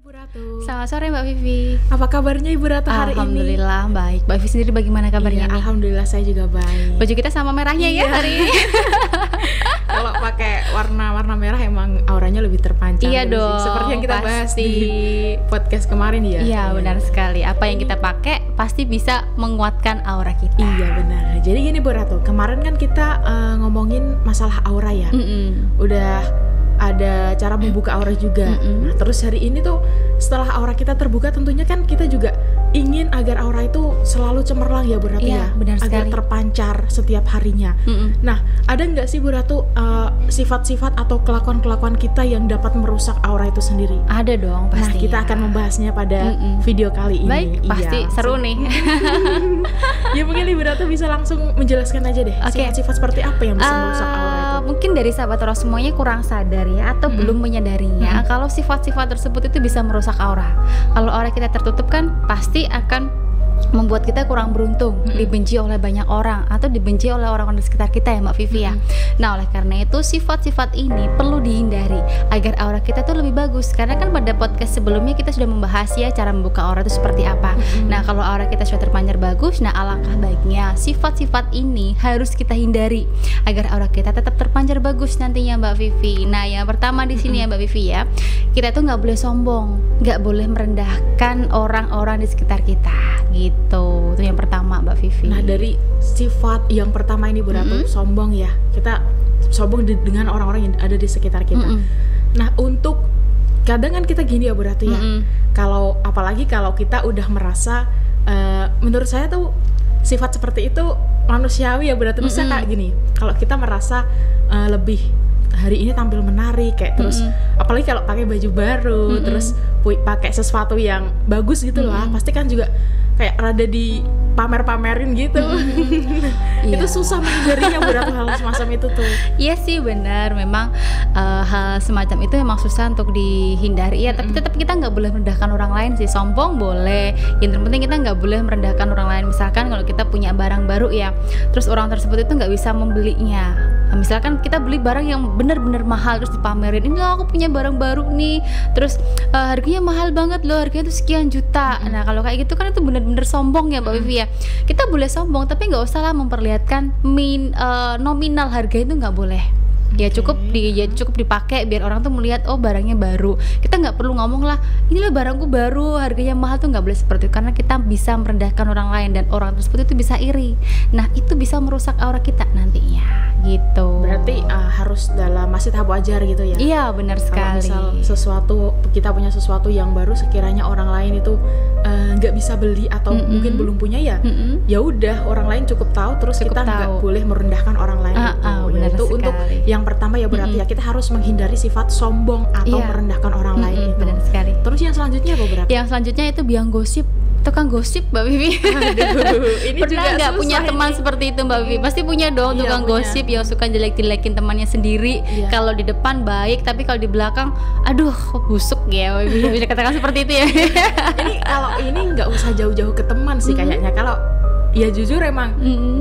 Ibu Ratu. Selamat sore Mbak Vivi. Apa kabarnya Ibu Ratu hari ini? Alhamdulillah baik. Mbak Vivi sendiri bagaimana kabarnya nih? Alhamdulillah saya juga baik. Baju kita sama merahnya ya hari ini. Kalau pakai warna merah emang auranya lebih terpancar. Iya dong. Seperti yang kita pasti. bahas di podcast kemarin ya. Iya benar sekali. Apa yang kita pakai pasti bisa menguatkan aura kita. Iya benar. Jadi gini Bu Ratu, kemarin kan kita ngomongin masalah aura ya. Udah ada cara membuka aura juga. Nah, terus hari ini tuh setelah aura kita terbuka, tentunya kan kita juga ingin agar aura itu selalu cemerlang ya Bu Ratu ya. Benar agar sekali. terpancar setiap harinya. Nah, ada nggak sih Bu Ratu sifat-sifat atau kelakuan-kelakuan kita yang dapat merusak aura itu sendiri? Ada dong pasti. Nah, kita akan membahasnya pada video kali ini. Baik, pasti seru nih. Ya mungkin Ibu Ratu bisa langsung menjelaskan aja deh. Oke. Sifat-sifat seperti apa yang bisa merusak aura itu? Mungkin dari sahabat Aura semuanya kurang sadar ya, atau belum menyadarinya kalau sifat-sifat tersebut itu bisa merusak aura. Kalau aura kita tertutup kan pasti akan membuat kita kurang beruntung, dibenci oleh banyak orang atau dibenci oleh orang-orang di sekitar kita ya Mbak Vivi ya. Nah oleh karena itu sifat-sifat ini perlu dihindari agar aura kita tuh lebih bagus. Karena kan pada podcast sebelumnya kita sudah membahas ya cara membuka aura itu seperti apa. Nah kalau aura kita sudah terpancar bagus, nah alangkah baiknya sifat-sifat ini harus kita hindari agar aura kita tetap terpancar bagus nantinya Mbak Vivi. Nah yang pertama di sini ya Mbak Vivi ya, kita tuh nggak boleh sombong, nggak boleh merendahkan orang-orang di sekitar kita gitu. Itu yang pertama Mbak Vivi. Nah dari sifat yang pertama ini Bu Ratu, sombong ya. Kita sombong dengan orang-orang yang ada di sekitar kita. Nah untuk kadang kan kita gini ya Bu Ratu ya. Kalau apalagi kalau kita udah merasa menurut saya tuh sifat seperti itu manusiawi ya Bu Ratu. Misalnya kayak gini, kalau kita merasa lebih hari ini tampil menarik kayak terus apalagi kalau pakai baju baru terus pakai sesuatu yang bagus gitu lah, pasti kan juga kayak rada di pamer-pamerin gitu. Itu susah menghindarinya Bu Ratu, hal semacam itu tuh. Iya sih benar, memang hal semacam itu memang susah untuk dihindari ya. Tapi tetap kita nggak boleh merendahkan orang lain sih. Sombong boleh, yang terpenting kita nggak boleh merendahkan orang lain. Misalkan kalau kita punya barang baru ya, terus orang tersebut itu nggak bisa membelinya. Nah, misalkan kita beli barang yang benar-benar mahal terus dipamerin, ini loh aku punya barang baru nih, terus harganya mahal banget loh, harganya tuh sekian juta. Nah kalau kayak gitu kan itu benar-benar sombong ya Mbak Vivi ya. Kita boleh sombong tapi nggak usah lah memperlihatkan nominal harga itu nggak boleh. Ya cukup cukup dipakai biar orang tuh melihat oh barangnya baru. Kita nggak perlu ngomong lah inilah barangku baru harganya mahal, tuh nggak boleh seperti itu karena kita bisa merendahkan orang lain dan orang tersebut itu bisa iri. Nah itu bisa merusak aura kita nantinya gitu. Berarti harus masih tahap wajar gitu ya. Iya benar sekali. Kalau misal kita punya sesuatu yang baru sekiranya orang lain itu nggak bisa beli atau mungkin belum punya ya, ya udah orang lain cukup tahu terus kita nggak boleh merendahkan orang lain itu untuk yang pertama ya berarti ya kita harus menghindari sifat sombong atau merendahkan orang lain itu. Benar sekali. Terus yang selanjutnya apa berarti? Yang selanjutnya itu biang gosip. Tukang gosip Mbak Vivi. Ini pernah nggak punya teman seperti itu Mbak Vivi? Pasti punya dong tukang gosip yang suka jelek-jelekin temannya sendiri. Kalau di depan baik tapi kalau di belakang aduh busuk ya. Bisa katakan seperti itu ya. Ini nggak usah jauh-jauh ke teman sih kayaknya. Kalau ya jujur emang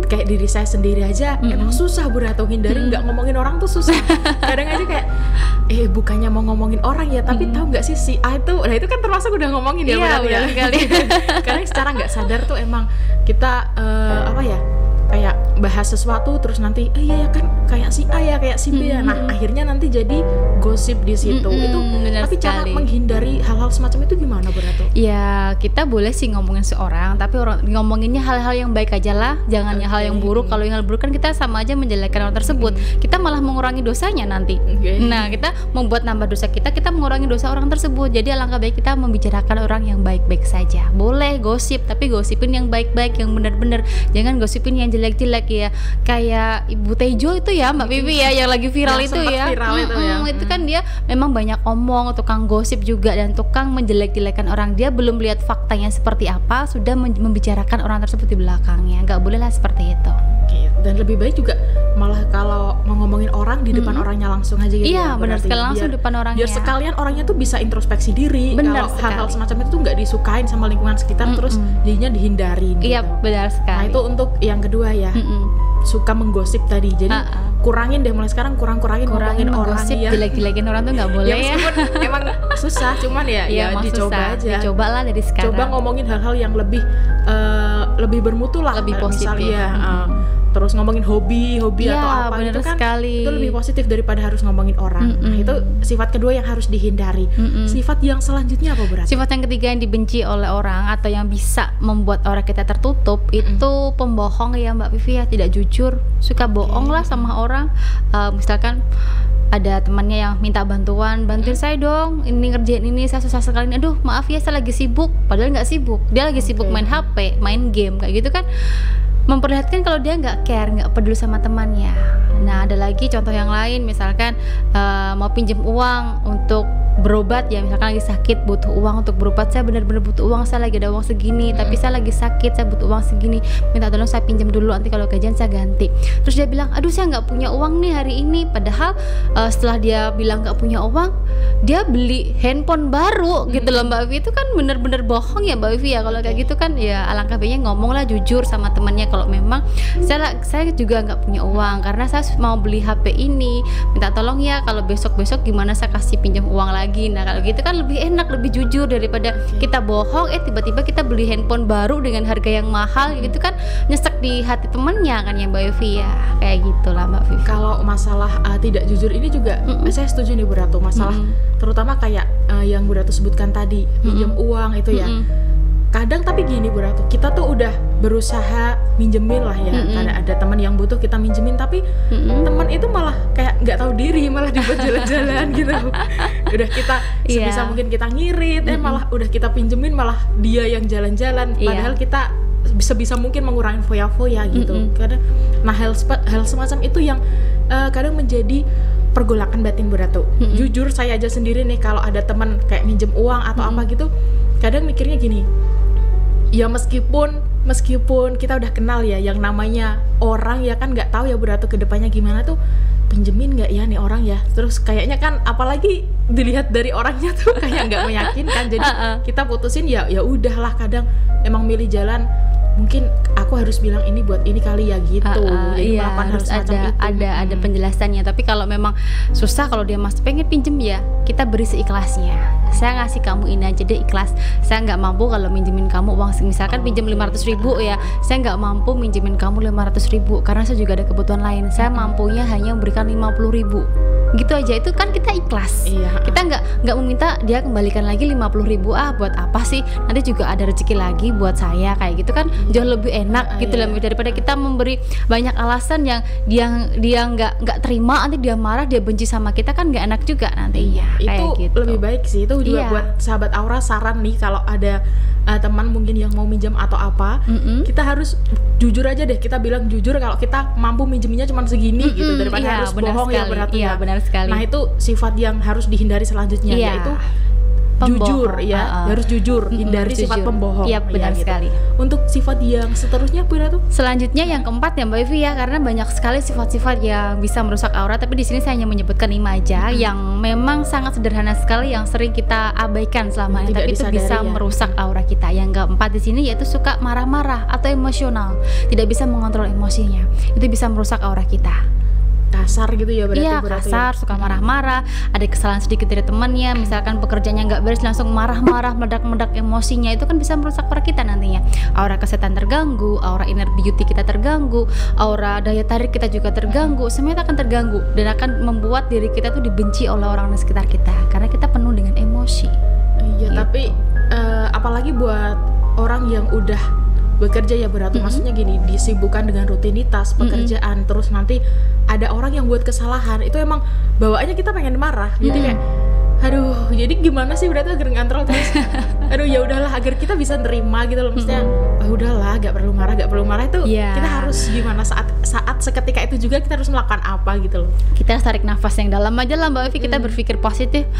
kayak diri saya sendiri aja emang susah Bu Ratu hindari nggak ngomongin orang tuh susah. Kadang aja kayak bukannya mau ngomongin orang ya tapi tahu nggak sih si A itu, nah itu kan termasuk udah ngomongin ya Bu Ratu ya. Sekali. Karena secara nggak sadar tuh emang kita kayak bahas sesuatu terus nanti iya ya kan kayak si A ya kayak si B ya. Nah akhirnya nanti jadi gosip di situ. Itu tapi cara menghindari hal-hal semacam itu gimana Bu Ratu? Ya kita boleh sih ngomongin seorang tapi ngomonginnya hal-hal yang baik aja lah, jangan hal yang buruk. Kalau yang hal buruk kan kita sama aja menjelekkan orang tersebut, kita malah mengurangi dosanya nanti. Nah kita membuat nambah dosa kita mengurangi dosa orang tersebut. Jadi alangkah baik kita membicarakan orang yang baik-baik saja. Boleh gosip tapi gosipin yang baik-baik, yang benar-benar, jangan gosipin yang jelek-jelek ya. Kayak Ibu Tejo itu ya Mbak Vivi ya yang lagi viral itu ya. Itu kan dia memang banyak omong, tukang gosip juga dan tukang menjelek-jelekan orang. Dia belum lihat faktanya seperti apa sudah membicarakan orang tersebut di belakangnya. Nggak boleh lah seperti itu. Dan lebih baik juga malah kalau mau ngomongin orang di depan orangnya langsung aja gitu. Iya benar sekali, langsung depan orangnya. Biar sekalian orangnya tuh bisa introspeksi diri. Benar kalau hal-hal semacam itu tuh nggak disukain sama lingkungan sekitar terus jadinya dihindarin. Iya gitu. benar sekali. Nah itu untuk yang kedua ya, suka menggosip tadi. Jadi kurangin deh, mulai sekarang kurangin ngomongin orang ya. Jelek-jelekin orang tuh nggak boleh ya. Emang susah, cuman ya dicoba aja. Dicobalah dari sekarang. Coba ngomongin hal-hal yang lebih bermutu lah, lebih positif. Terus ngomongin hobi atau apa itu kan sekali. Itu lebih positif daripada harus ngomongin orang. Nah, itu sifat kedua yang harus dihindari. Sifat yang selanjutnya apa berarti? Sifat yang ketiga yang dibenci oleh orang atau yang bisa membuat orang kita tertutup itu pembohong ya Mbak Vivi ya, tidak jujur, suka bohong lah sama orang. Misalkan ada temannya yang minta bantuin saya dong, ini ngerjain ini, saya susah sekali, aduh maaf ya saya lagi sibuk, padahal nggak sibuk, dia lagi sibuk main HP, main game kayak gitu kan, memperlihatkan kalau dia nggak care, nggak peduli sama temannya. Nah, ada lagi contoh yang lain, misalkan mau pinjam uang untuk berobat ya, misalkan lagi sakit butuh uang untuk berobat, saya benar-benar butuh uang, saya lagi ada uang segini, tapi saya lagi sakit, saya butuh uang segini, minta tolong saya pinjam dulu, nanti kalau gajian saya ganti. Terus dia bilang, aduh saya nggak punya uang nih hari ini, padahal setelah dia bilang nggak punya uang, dia beli handphone baru gitu loh Mbak Vivi. Itu kan bener-bener bohong ya Mbak Vivi ya. Kalau kayak gitu kan ya alangkah baiknya ngomonglah jujur sama temannya, kalau memang saya juga nggak punya uang karena saya mau beli HP ini, minta tolong ya kalau besok-besok gimana saya kasih pinjam uang lagi. Nah kalau gitu kan lebih enak, lebih jujur daripada kita bohong, tiba-tiba kita beli handphone baru dengan harga yang mahal gitu kan, nyesek di hati temennya kan ya Mbak Vivi ya. Kayak gitulah Mbak Vivi. Kalau masalah tidak jujur ini juga saya setuju nih Bu Ratu, masalah terutama kayak yang Bu Ratu sebutkan tadi, pinjam uang itu ya. Kadang tapi gini Bu Ratu, kita tuh udah berusaha minjemin lah ya, kadang ada teman yang butuh kita minjemin, tapi teman itu malah kayak nggak tahu diri, malah dibuat jalan-jalan gitu. Udah kita sebisa mungkin kita ngirit, malah udah kita pinjemin malah dia yang jalan-jalan, padahal kita sebisa mungkin mengurangi foya-foya gitu. Karena hal semacam itu yang kadang menjadi pergolakan batin Bu Ratu. Jujur saya aja sendiri nih, kalau ada teman kayak minjem uang atau apa gitu, kadang mikirnya gini, ya meskipun kita udah kenal ya, yang namanya orang ya kan nggak tahu ya Bu Ratu kedepannya gimana tuh, pinjemin nggak ya nih orang ya, terus kayaknya kan apalagi dilihat dari orangnya tuh kayak nggak meyakinkan, jadi kita putusin ya udahlah. Kadang emang milih jalan, mungkin aku harus bilang ini buat ini kali ya gitu. Jadi harus ada penjelasannya. Tapi kalau memang susah, kalau dia masih pengen pinjem ya kita beri seikhlasnya. Saya ngasih kamu ini aja deh, ikhlas. Saya nggak mampu kalau minjemin kamu uang, misalkan pinjem 500.000 ya, saya nggak mampu minjemin kamu 500.000 karena saya juga ada kebutuhan lain. Saya mampunya hanya memberikan 50.000. Gitu aja, itu kan kita ikhlas. Kita nggak meminta dia kembalikan lagi 50.000, buat apa sih, nanti juga ada rezeki lagi buat saya, kayak gitu kan jauh lebih enak gitu loh, daripada kita memberi banyak alasan yang dia nggak terima, nanti dia marah, dia benci sama kita, kan nggak enak juga nanti. Itu gitu. Lebih baik sih itu juga buat sahabat Aura, saran nih kalau ada teman mungkin yang mau minjam atau apa, kita harus jujur aja deh, kita bilang jujur kalau kita mampu minjeminnya cuma segini gitu, daripada harus bohong ya berarti ya. Benar sekali. Nah itu sifat yang harus dihindari selanjutnya, yaitu jujur ya, harus jujur, hindari sifat pembohong. Iya benar sekali. Untuk sifat yang seterusnya Bu Ratu? Selanjutnya yang keempat ya Mbak Vivi ya, karena banyak sekali sifat-sifat yang bisa merusak aura, tapi di sini saya hanya menyebutkan 5 aja yang memang sangat sederhana sekali, yang sering kita abaikan selama ini, tapi itu bisa merusak aura kita. Yang keempat di sini yaitu suka marah-marah atau emosional, tidak bisa mengontrol emosinya, itu bisa merusak aura kita. Kasar gitu ya berarti? Iya, kasar, suka marah-marah, ada kesalahan sedikit dari temannya, misalkan pekerjaannya nggak beres langsung marah-marah, meledak-meledak emosinya, itu kan bisa merusak aura kita nantinya. Aura kesehatan terganggu, aura inner beauty kita terganggu, aura daya tarik kita juga terganggu, semuanya akan terganggu dan akan membuat diri kita tuh dibenci oleh orang di sekitar kita karena kita penuh dengan emosi. Iya, gitu. Tapi apalagi buat orang yang udah bekerja ya berat, maksudnya gini, disibukkan dengan rutinitas pekerjaan, terus nanti ada orang yang buat kesalahan, itu emang bawaannya kita pengen marah, jadi kayak aduh, jadi gimana sih berarti agar ngontrol terus aduh ya udahlah, agar kita bisa nerima gitu loh, maksudnya udahlah, gak perlu marah itu kita harus gimana saat seketika itu juga kita harus melakukan apa gitu loh. Kita harus tarik nafas yang dalam aja lah Mbak Vivi, kita berpikir positif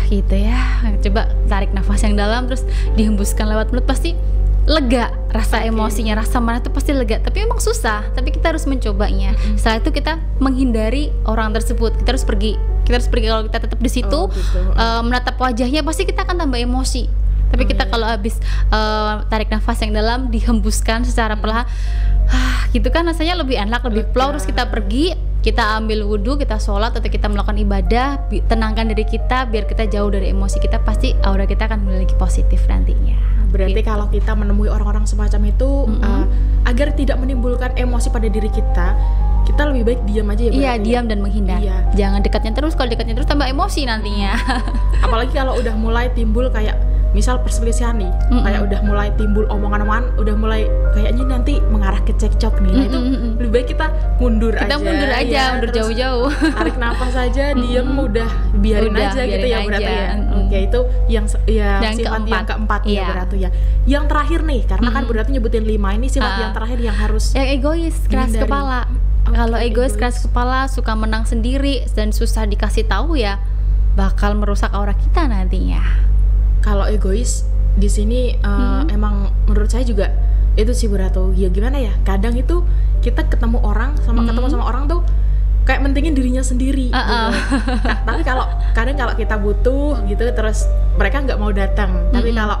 gitu ya, coba tarik nafas yang dalam terus dihembuskan lewat mulut, pasti lega rasa emosinya, rasa marah itu pasti lega. Tapi emang susah, tapi kita harus mencobanya. Setelah itu kita menghindari orang tersebut, kita harus pergi kalau kita tetap di situ menatap wajahnya, pasti kita akan tambah emosi. Tapi kita kalau habis tarik nafas yang dalam, dihembuskan secara perlahan, gitu kan rasanya lebih enak, lebih flow. Terus kita pergi, kita ambil wudhu, kita sholat atau kita melakukan ibadah, tenangkan diri kita biar kita jauh dari emosi kita, pasti aura kita akan mulai lagi positif nantinya. Berarti kalau kita menemui orang-orang semacam itu, agar tidak menimbulkan emosi pada diri kita lebih baik diam aja ya. Iya, diam dan menghindar. Jangan dekatnya terus, kalau dekatnya terus tambah emosi nantinya. Apalagi kalau udah mulai timbul kayak misal perselisihan nih, kayak udah mulai timbul omongan-omongan, udah mulai kayaknya nanti mengarah ke cekcok nih. Nah itu lebih baik kita mundur aja. Mundur jauh-jauh. Tarik nafas aja, diam, udah biarin aja gitu ya berarti ya. Oke, itu yang sifat yang keempat ya berarti ya. Yang terakhir nih, karena kan berarti nyebutin 5, ini sifat yang terakhir yang harus yang egois, keras kepala. Kalau egois, keras kepala, suka menang sendiri dan susah dikasih tahu ya, bakal merusak aura kita nantinya. Kalau egois di sini emang menurut saya juga itu sih Ratu. Ya gimana ya? Kadang itu kita ketemu orang ketemu sama orang tuh kayak mentingin dirinya sendiri. Gitu. Tapi kadang kalau kita butuh gitu, terus mereka nggak mau datang. Tapi kalau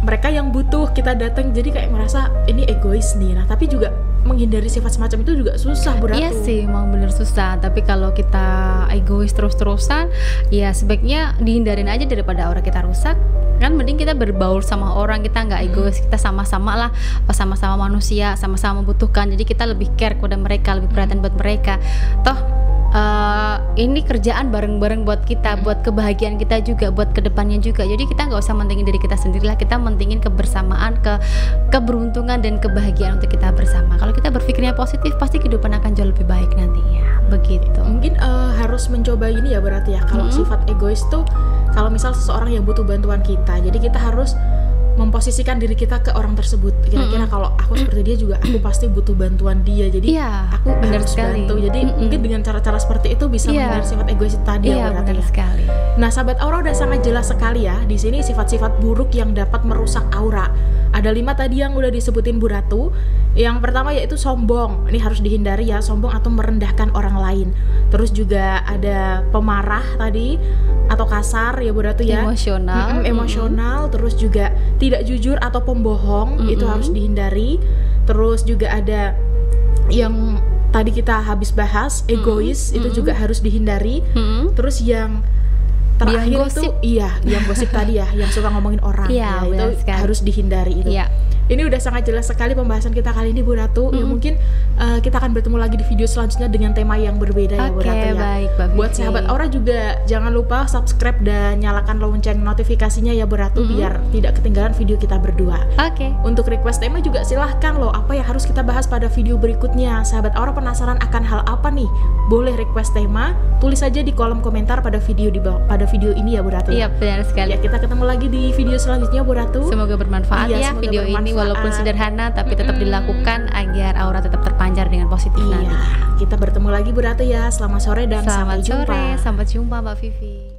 mereka yang butuh kita datang, jadi kayak merasa ini egois nih. Nah tapi juga menghindari sifat semacam itu juga susah Ratu. Iya sih, emang bener susah. Tapi kalau kita egois terus-terusan, ya sebaiknya dihindarin aja daripada aura kita rusak. Kan mending kita berbaur sama orang, kita nggak egois, kita sama-sama lah, sama-sama manusia, sama-sama membutuhkan. Jadi kita lebih care kepada mereka, lebih perhatian buat mereka. Toh ini kerjaan bareng-bareng buat kita, buat kebahagiaan kita juga, buat kedepannya juga. Jadi kita nggak usah mentingin diri kita sendiri lah, kita mentingin kebersamaan, keberuntungan dan kebahagiaan untuk kita bersama. Kalau kita berpikirnya positif, pasti kehidupan akan jauh lebih baik nantinya. Begitu. Mungkin harus mencoba ini ya berarti ya. Kalau sifat egois tuh, kalau misal seseorang yang butuh bantuan kita, jadi kita harus memposisikan diri kita ke orang tersebut. Kira-kira kalau aku seperti dia juga, aku pasti butuh bantuan dia. Jadi aku harus bantu. Jadi mungkin dengan cara-cara seperti itu bisa menghindari sifat egois tadi ya berarti. Sekali. Nah, sahabat aura udah sangat jelas sekali ya. Di sini sifat-sifat buruk yang dapat merusak aura. Ada 5 tadi yang udah disebutin Bu Ratu. Yang pertama yaitu sombong. Ini harus dihindari ya, sombong atau merendahkan orang lain. Terus juga ada pemarah tadi atau kasar ya Bu Ratu ya. Emosional. Terus juga tidak jujur atau pembohong, itu harus dihindari. Terus juga ada yang tadi kita habis bahas, egois, itu juga harus dihindari. Terus yang terakhir itu yang gosip tadi ya, yang suka ngomongin orang, itu harus dihindari itu. Ini udah sangat jelas sekali pembahasan kita kali ini Bu Ratu. Ya mungkin kita akan bertemu lagi di video selanjutnya dengan tema yang berbeda ya Bu Ratu ya. Baik, buat sahabat aura juga jangan lupa subscribe dan nyalakan lonceng notifikasinya ya Bu Ratu, biar tidak ketinggalan video kita berdua. Untuk request tema juga silahkan loh, apa yang harus kita bahas pada video berikutnya. Sahabat aura penasaran akan hal apa nih? Boleh request tema, tulis saja di kolom komentar pada video ini ya Bu Ratu. Iya, benar sekali. Ya, kita ketemu lagi di video selanjutnya Bu Ratu. Semoga bermanfaat ya video ini, walaupun sederhana tapi tetap dilakukan agar aura tetap terpancar dengan positif nanti. Kita bertemu lagi Bu Ratu ya. Selamat sore dan sampai jumpa. Sampai jumpa Mbak Vivi.